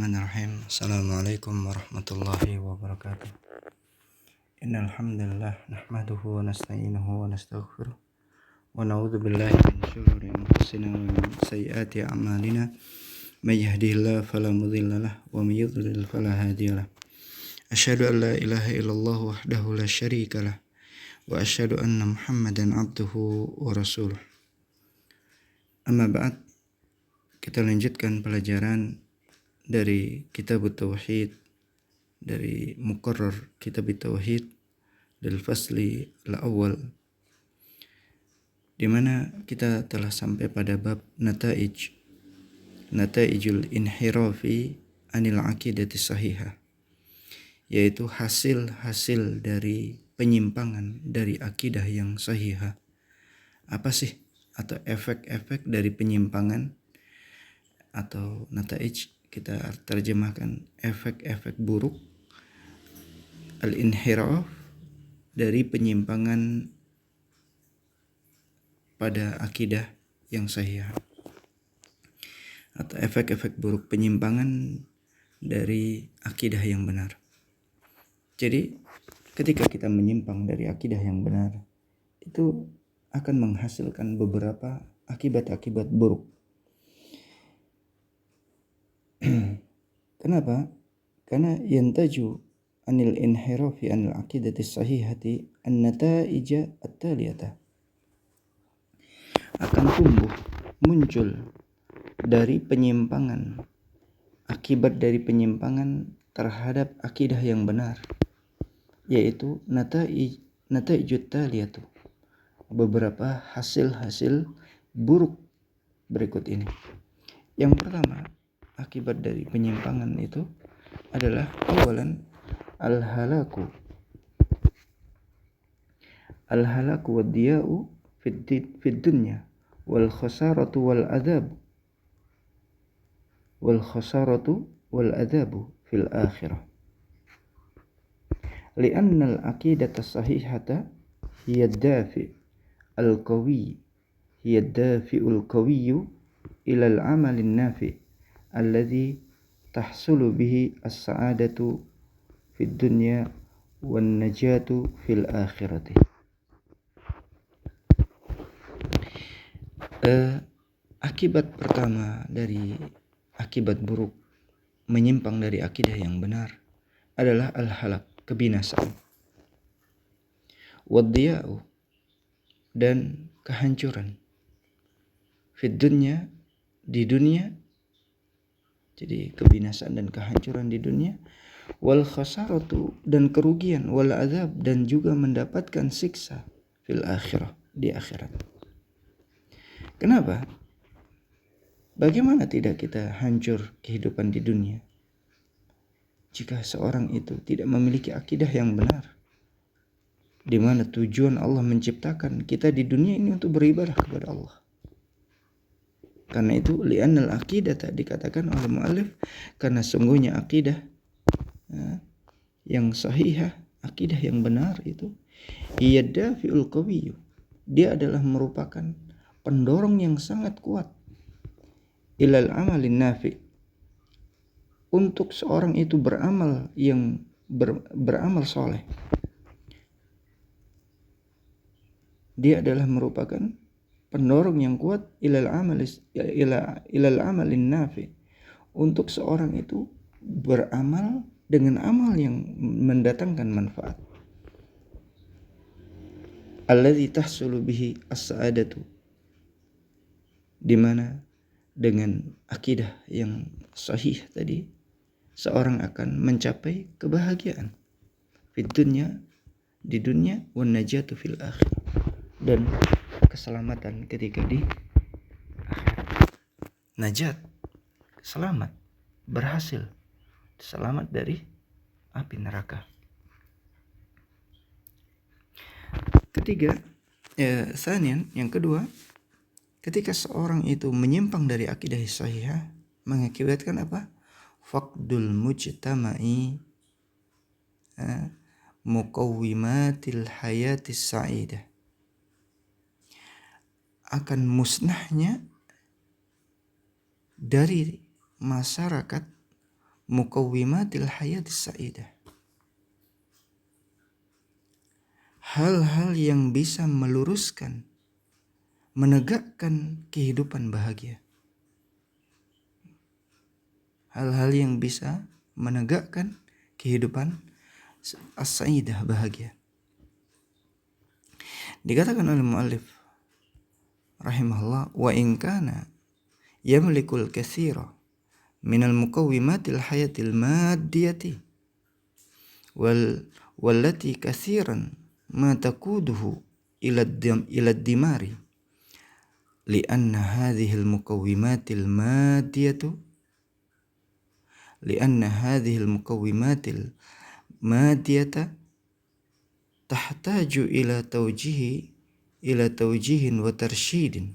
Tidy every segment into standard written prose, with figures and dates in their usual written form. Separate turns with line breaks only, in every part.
Bismillahirrahmanirrahim. Assalamualaikum warahmatullahi wabarakatuh. Innal hamdalillah nahmaduhu wa nasta'inuhu wa nastaghfiruh wa na'udzu billahi min shururi anfusina wa min sayyiati a'malina. May yahdihillahu fala mudilla lahu wa may yudlil fala hadiya lahu. Asyhadu an la ilaha illallah wahdahu la syarika lah wa asyhadu anna Muhammadan abduhu wa rasuluh. Amma ba'd, kita lanjutkan pelajaran dari Kitab Tauhid, dari Muqarrar Kitab Tauhid dari fasli al-awwal, di mana kita telah sampai pada bab nataijul inhirafi anil aqidati sahihah, yaitu hasil-hasil dari penyimpangan dari akidah yang sahihah. Apa sih atau efek-efek dari penyimpangan, atau nataij kita terjemahkan efek-efek buruk, al-inhiraf dari penyimpangan pada akidah yang sahih, atau efek-efek buruk penyimpangan dari akidah yang benar. Jadi ketika kita menyimpang dari akidah yang benar, itu akan menghasilkan beberapa akibat-akibat buruk. Kenapa? Karena yantaju anil inhirafi anil aqidati sahihati an-nataija at-taliyata, akan tumbuh muncul dari penyimpangan, akibat dari penyimpangan terhadap akidah yang benar, yaitu nataijut taliyatu, beberapa hasil-hasil buruk berikut ini. Yang pertama, akibat dari penyimpangan itu adalah awalan al-halaku wad diya'u fid dunya wal khasaratu wal adabu fil akhirah, li'anna al-aqidata sahihata hiya ad-dafi'ul qawiyyu ila al-amalin nafi' alladhi tahsulu bihi as-sa'adatu fid dunya wan najatu fil akhirati. Akibat pertama dari akibat buruk menyimpang dari akidah yang benar adalah al-halak, kebinasaan, wad-diya'u, dan kehancuran, fid dunya, di dunia, jadi kebinasaan dan kehancuran di dunia, wal khasaratu, dan kerugian, wal azab, dan juga mendapatkan siksa, fil akhirah, di akhirat. Kenapa? Bagaimana tidak kita hancur kehidupan di dunia jika seorang itu tidak memiliki akidah yang benar, di mana tujuan Allah menciptakan kita di dunia ini untuk beribadah kepada Allah. Karena itu li'annal aqidata, dikatakan oleh mu'allif, karena sungguhnya akidah yang sahihah, akidah yang benar itu iyaddafi'ul qawiyyu, dia adalah merupakan pendorong yang sangat kuat ilal amalin nafi', untuk seorang itu beramal yang beramal soleh. Dia adalah merupakan pendorong yang kuat ilal amalin nafi', untuk seorang itu beramal dengan amal yang mendatangkan manfaat. Alladzi tahsulu bihi as-sa'adatu, di mana dengan akidah yang sahih tadi seorang akan mencapai kebahagiaan fid dunya, di dunia, wan najatu fil akhir, dan keselamatan ketika di akhirat. Najat, selamat, berhasil, selamat dari api neraka. Ketiga, sanian, yang kedua, ketika seorang itu menyimpang dari akidah sahihah, mengakibatkan apa? Faqdul mujtama'i muqawwimatil hayatis sa'idah, akan musnahnya dari masyarakat muqawwimatil hayatis sa'idah. Hal-hal yang bisa meluruskan, menegakkan kehidupan bahagia. Hal-hal yang bisa menegakkan kehidupan as-sa'idah, bahagia. Dikatakan oleh muallif rahimahullah, wa in kana yamlikul katsira minal muqawwimatil hayatil maddiyati wallati katsiran ma taquduhu ila dimari lianna hadhihi al-muqawwimatil maddiyata tahtaju ila tawjihin wa tarsyidin.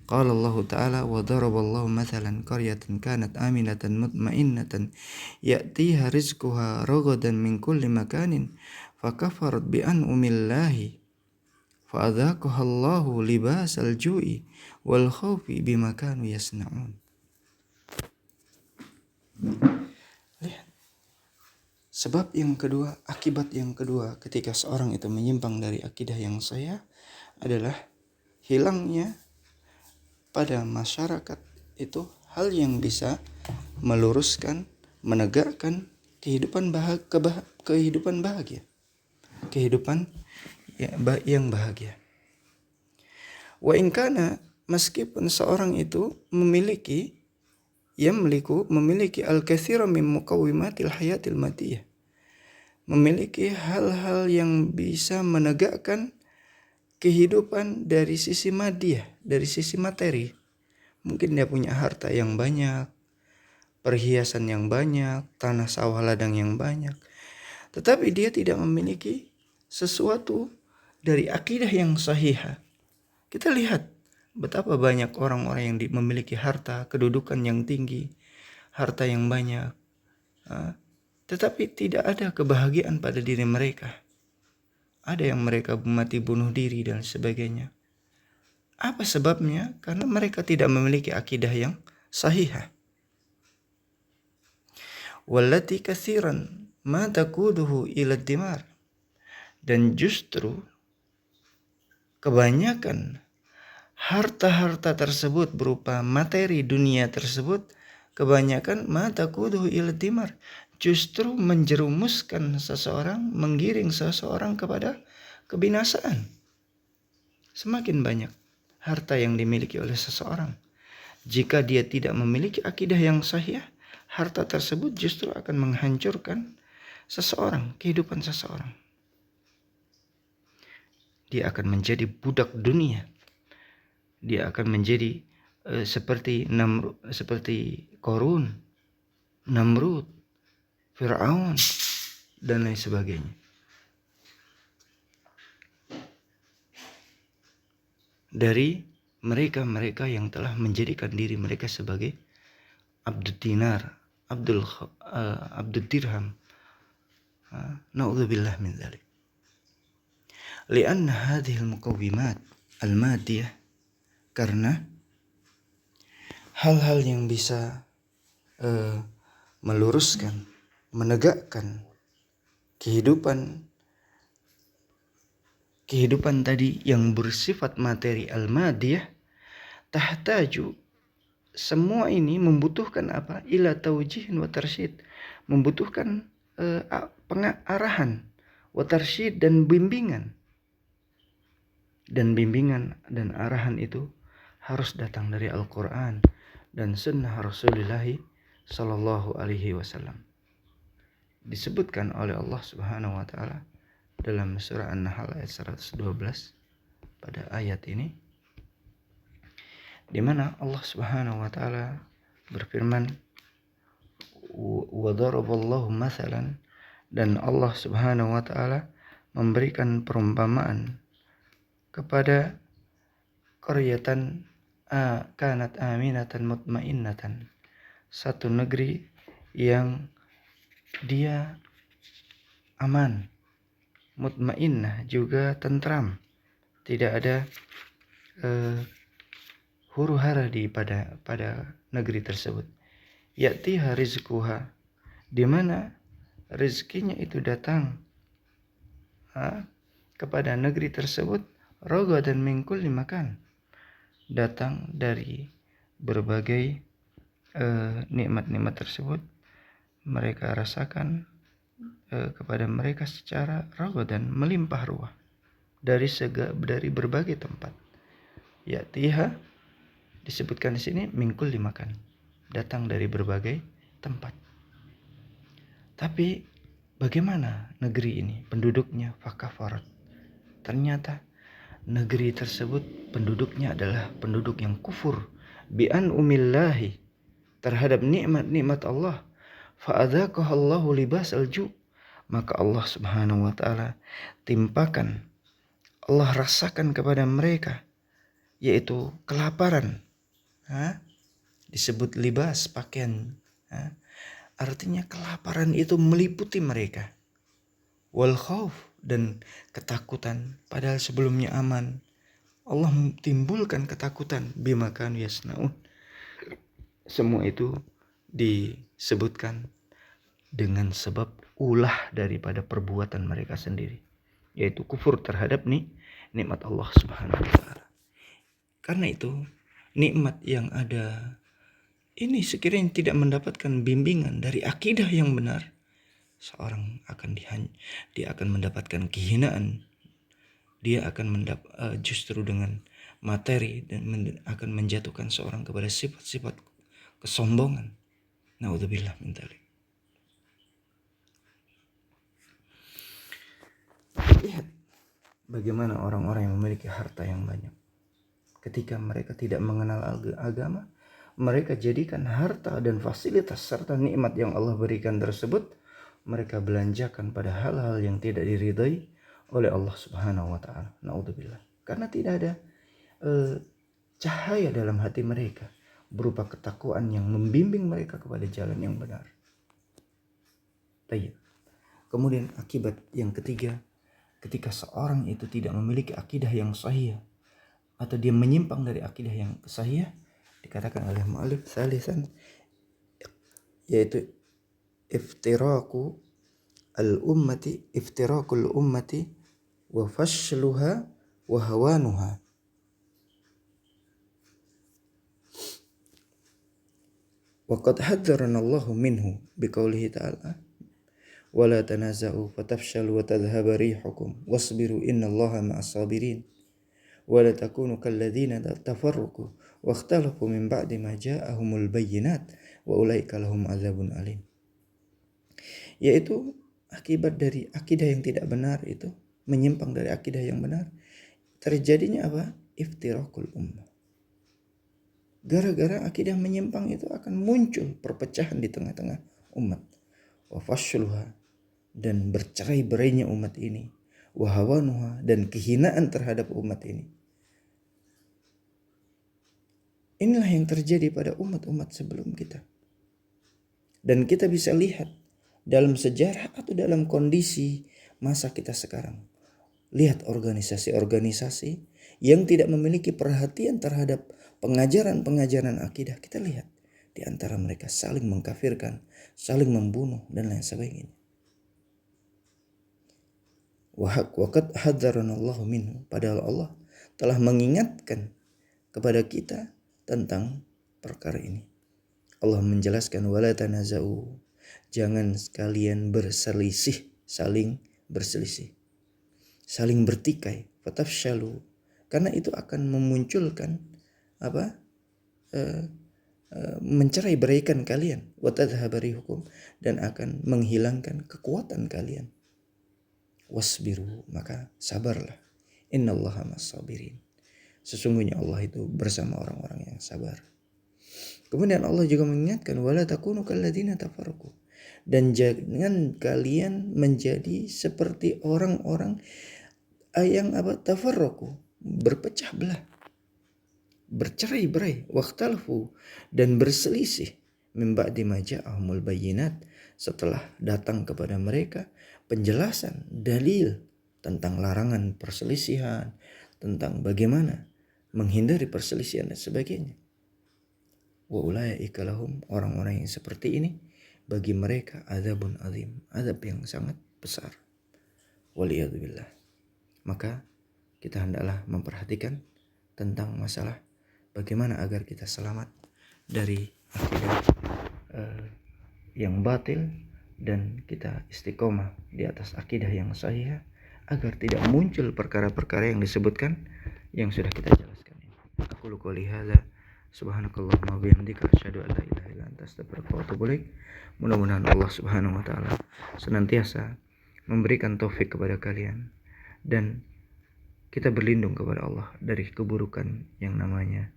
Qala Allah Ta'ala, wa daraballahu mathalan qaryatan kanat aminatan mutmainnatan ya'tiha rizquha ragadan min kulli makanin fakafarat bi an'umillahi fa'adhaqaha Allahu libasal ju'i wal khawfi bima kanu yasna'un. Lihat. Sebab yang kedua, akibat yang kedua ketika seorang itu menyimpang dari akidah yang sahih adalah hilangnya pada masyarakat itu hal yang bisa meluruskan, menegakkan kehidupan bahagia, kehidupan yang bahagia. Wa in kana, meskipun seorang itu memiliki al-katsira min muqawwimatil hayatil madiyah, memiliki hal-hal yang bisa menegakkan kehidupan dari sisi madiyah, dari sisi materi. Mungkin dia punya harta yang banyak, perhiasan yang banyak, tanah sawah ladang yang banyak, tetapi dia tidak memiliki sesuatu dari akidah yang sahihah. Kita lihat betapa banyak orang-orang yang memiliki harta, kedudukan yang tinggi, harta yang banyak, tetapi tidak ada kebahagiaan pada diri mereka. Ada yang mereka mati bunuh diri dan sebagainya. Apa sebabnya? Karena mereka tidak memiliki akidah yang sahihah. Wallati katsiran ma taquduhu ila dimar. Dan justru kebanyakan harta-harta tersebut berupa materi dunia tersebut, kebanyakan ma taquduhu ila dimar, justru menjerumuskan seseorang, menggiring seseorang kepada kebinasaan. Semakin banyak harta yang dimiliki oleh seseorang, jika dia tidak memiliki akidah yang sahih, harta tersebut justru akan menghancurkan seseorang, kehidupan seseorang. Dia akan menjadi budak dunia. Dia akan menjadi seperti Qarun, Namrud, Fir'aun, dan lain sebagainya. Dari mereka-mereka yang telah menjadikan diri mereka sebagai abdud dinar, abdul dirham. Na'udzubillah min dzalik. Lianna hadhihi al-muqawwimat al-madiyah, karena hal-hal yang bisa meluruskan, menegakkan kehidupan tadi yang bersifat materi al-madiyah, tahtaju, semua ini membutuhkan apa? Ila taujihin wa tarsyid, membutuhkan pengarahan, wa tarsyid, dan bimbingan. Dan bimbingan dan arahan itu harus datang dari Al-Quran dan sunnah Rasulullah Sallallahu Alaihi Wasallam. Disebutkan oleh Allah Subhanahu Wa Taala dalam surah An-Nahl ayat 112 pada ayat ini, di mana Allah Subhanahu Wa Taala berfirman, wa daraballahu mathalan, dan Allah Subhanahu Wa Taala memberikan perumpamaan kepada qaryatan kanat aminatan mutmainnatan, satu negeri yang dia aman, mutmainnah juga tentram, tidak ada huru-hara pada negeri tersebut. ya'tiha rizquha, di mana rezekinya itu datang kepada negeri tersebut, ragadan min kulli makan, datang dari berbagai nikmat-nikmat tersebut mereka rasakan kepada mereka secara ragadan, melimpah ruah dari berbagai tempat. Ya'tiha disebutkan di sini min kulli makan, datang dari berbagai tempat. Tapi bagaimana negeri ini penduduknya? Fakafarat, ternyata negeri tersebut penduduknya adalah penduduk yang kufur bi'an umillahi, terhadap nikmat-nikmat Allah. Fa'adzaqahallahu libasal ju', maka Allah Subhanahu wa taala timpakan, Allah rasakan kepada mereka, yaitu kelaparan. Disebut libas, pakaian. Artinya kelaparan itu meliputi mereka. Wal khauf, dan ketakutan, padahal sebelumnya aman. Allah timbulkan ketakutan, bima kanu yasnaun. Semua itu disebutkan dengan sebab ulah daripada perbuatan mereka sendiri, yaitu kufur terhadap nikmat Allah Subhanahu wa taala. Karena itu nikmat yang ada ini sekiranya tidak mendapatkan bimbingan dari akidah yang benar, seorang dia akan mendapatkan kehinaan. Dia akan justru dengan materi dan akan menjatuhkan seorang kepada sifat-sifat kesombongan. Naudzubillah min dzalik. Lihat bagaimana orang-orang yang memiliki harta yang banyak, ketika mereka tidak mengenal agama, mereka jadikan harta dan fasilitas serta nikmat yang Allah berikan tersebut, mereka belanjakan pada hal-hal yang tidak diridai oleh Allah Subhanahu wa taala. Naudzubillah. Karena tidak ada cahaya dalam hati mereka berupa ketakwaan yang membimbing mereka kepada jalan yang benar. Baik. Kemudian akibat yang ketiga, ketika seorang itu tidak memiliki akidah yang sahih atau dia menyimpang dari akidah yang sahih, dikatakan oleh mu'allif salisan, yaitu iftirakul ummati wa fashluha wa hawanuha. Wa qad hadzarana Allahu minhu biqaulihi ta'ala wala tanaza'u fatafshalu wa tadhhaba rihukum wasbiru innallaha ma'as sabirin wala takunu kalladzina tafarraqu wakhtalafu min ba'di ma ja'ahumul bayyinat wa ulaika lahum adzabun alim. Yaitu akibat dari akidah yang tidak benar itu, menyimpang dari akidah yang benar, terjadinya apa? Iftirakul ummah. Gara-gara akidah menyimpang itu akan muncul perpecahan di tengah-tengah umat. Wa fashluha, dan bercerai-berainya umat ini. Wa hawanuha, dan kehinaan terhadap umat ini. Inilah yang terjadi pada umat-umat sebelum kita. Dan kita bisa lihat dalam sejarah atau dalam kondisi masa kita sekarang. Lihat organisasi-organisasi yang tidak memiliki perhatian terhadap pengajaran-pengajaran akidah. Kita lihat di antara mereka saling mengkafirkan, saling membunuh, dan lain sebagainya. Waqad hadzaranallahu minhu, padahal Allah telah mengingatkan kepada kita tentang perkara ini. Allah menjelaskan wala tanaza'u, jangan sekalian berselisih, saling berselisih, saling bertikai, fatafshalu, karena itu akan memunculkan mencerai-beraikan kalian, wa tadhhaba rihukum, dan akan menghilangkan kekuatan kalian. Wasbiru, maka sabarlah, innallaha ma'as sabirin, sesungguhnya Allah itu bersama orang-orang yang sabar. Kemudian Allah juga mengingatkan wala takunu kalladzina tafarraqu, dan jangan kalian menjadi seperti orang-orang yang tafarraqu, berpecah belah, bercerai-berai, waqtalfu, dan berselisih, min ba'di ma ja'ahumul bayyinat, setelah datang kepada mereka penjelasan dalil tentang larangan perselisihan, tentang bagaimana menghindari perselisihan dan sebagainya. Wa ulaika lahum, orang-orang yang seperti ini bagi mereka azabun azim, azab yang sangat besar. Waliyadzubillah. Maka kita hendaklah memperhatikan tentang masalah bagaimana agar kita selamat dari akidah yang batil dan kita istiqomah di atas akidah yang sahih agar tidak muncul perkara-perkara yang disebutkan yang sudah kita jelaskan. Aku qouli hadza subhanakallahumma wa bihamdika asyhadu an la ilaha illa anta astaghfiruka wa atubu ilaik. Mudah-mudahan Allah Subhanahu wa taala senantiasa memberikan taufik kepada kalian dan kita berlindung kepada Allah dari keburukan yang namanya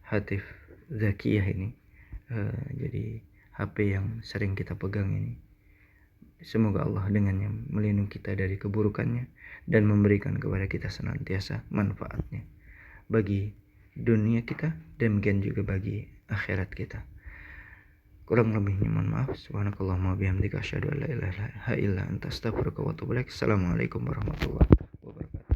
hatif zakiyah ini. Jadi HP yang sering kita pegang ini, semoga Allah dengannya melindungi kita dari keburukannya dan memberikan kepada kita senantiasa manfaatnya bagi dunia kita, demikian juga bagi akhirat kita. Kurang lebihnya mohon maaf. Subhanakallahumma bihamdika asyhadu an la ilaha illa anta astaghfiruka wa atubu ilaik. Assalamualaikum warahmatullahi wabarakatuh.